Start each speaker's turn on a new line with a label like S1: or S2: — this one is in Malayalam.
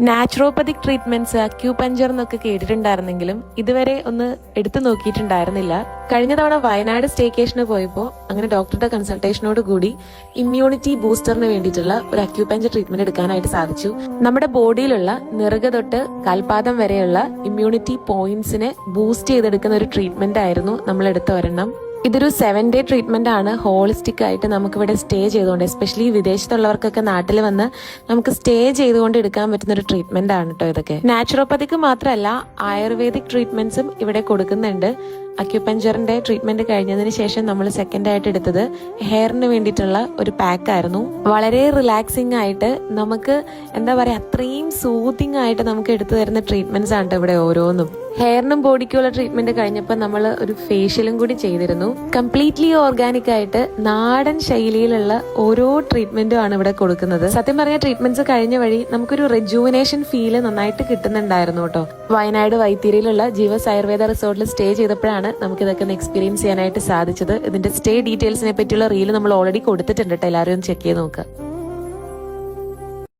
S1: നാച്ചുറോപ്പതിക് ട്രീറ്റ്മെന്റ്സ് അക്യൂപഞ്ചർ എന്നൊക്കെ കേട്ടിട്ടുണ്ടായിരുന്നെങ്കിലും ഇതുവരെ ഒന്ന് എടുത്തു നോക്കിയിട്ടുണ്ടായിരുന്നില്ല. കഴിഞ്ഞ തവണ വയനാട് സ്റ്റേക്കേഷന് പോയപ്പോൾ അങ്ങനെ ഡോക്ടറുടെ കൺസൾട്ടേഷനോട് കൂടി ഇമ്മ്യൂണിറ്റി ബൂസ്റ്ററിന് വേണ്ടിയിട്ടുള്ള ഒരു അക്യൂപഞ്ചർ ട്രീറ്റ്മെന്റ് എടുക്കാനായിട്ട് സാധിച്ചു. നമ്മുടെ ബോഡിയിലുള്ള നിറുക തൊട്ട് കാൽപാദം വരെയുള്ള ഇമ്മ്യൂണിറ്റി പോയിന്റ്സിനെ ബൂസ്റ്റ് ചെയ്തെടുക്കുന്ന ഒരു ട്രീറ്റ്മെന്റ് ആയിരുന്നു നമ്മൾ എടുത്ത ഒരെണ്ണം. ഇതൊരു 7 ഡേ ട്രീറ്റ്മെന്റ് ആണ്. ഹോളിസ്റ്റിക് ആയിട്ട് നമുക്കിവിടെ സ്റ്റേ ചെയ്തുകൊണ്ട്, എസ്പെഷ്യലി വിദേശത്തുള്ളവർക്കൊക്കെ നാട്ടിൽ വന്ന് നമുക്ക് സ്റ്റേ ചെയ്തുകൊണ്ട് എടുക്കാൻ പറ്റുന്ന ഒരു ട്രീറ്റ്മെന്റ് ആണ് കേട്ടോ ഇതൊക്കെ. നാച്ചുറോപ്പതിക്ക് മാത്രമല്ല ആയുർവേദിക് ട്രീറ്റ്മെന്റ്സും ഇവിടെ കൊടുക്കുന്നുണ്ട്. അക്യുപഞ്ചറിന്റെ ട്രീറ്റ്മെന്റ് കഴിഞ്ഞതിന് ശേഷം നമ്മൾ സെക്കൻഡ് ആയിട്ട് എടുത്തത് ഹെയറിന് വേണ്ടിയിട്ടുള്ള ഒരു പാക്ക് ആയിരുന്നു. വളരെ റിലാക്സിംഗ് ആയിട്ട് നമുക്ക് എന്താ പറയാ, അത്രയും സൂത്തിങ് ആയിട്ട് നമുക്ക് എടുത്തു തരുന്ന ട്രീറ്റ്മെന്റ്സ് ആണ് ഇവിടെ ഓരോന്നും. ഹെയറിനും ബോഡിക്കുള്ള ട്രീറ്റ്മെന്റ് കഴിഞ്ഞപ്പോൾ നമ്മൾ ഒരു ഫേഷ്യലും കൂടി ചെയ്തിരുന്നു. കംപ്ലീറ്റ്ലി ഓർഗാനിക് ആയിട്ട് നാടൻ ശൈലിയിലുള്ള ഓരോ ട്രീറ്റ്മെന്റും ആണ് ഇവിടെ കൊടുക്കുന്നത്. സത്യം പറഞ്ഞ ട്രീറ്റ്മെന്റ്സ് കഴിഞ്ഞ വഴി നമുക്കൊരു റെജുവിനേഷൻ ഫീല് നന്നായിട്ട് കിട്ടുന്നുണ്ടായിരുന്നു കേട്ടോ. വയനാട് വൈത്തിരിയിലുള്ള ജീവസ് ആയുർവേദ റിസോർട്ടിൽ സ്റ്റേ ചെയ്തപ്പോഴാണ് നമുക്ക് ഇതൊക്കെ ഒന്ന് എക്സ്പീരിയൻസ് ചെയ്യാനായിട്ട് സാധിച്ചത്. ഇതിന്റെ സ്റ്റേ ഡീറ്റെയിൽസിനെ പറ്റിയുള്ള റീല് നമ്മൾ ഓൾറെഡി കൊടുത്തിട്ടുണ്ട് കേട്ടോ, എല്ലാവരും ഒന്ന് ചെക്ക് ചെയ്ത് നോക്കുക.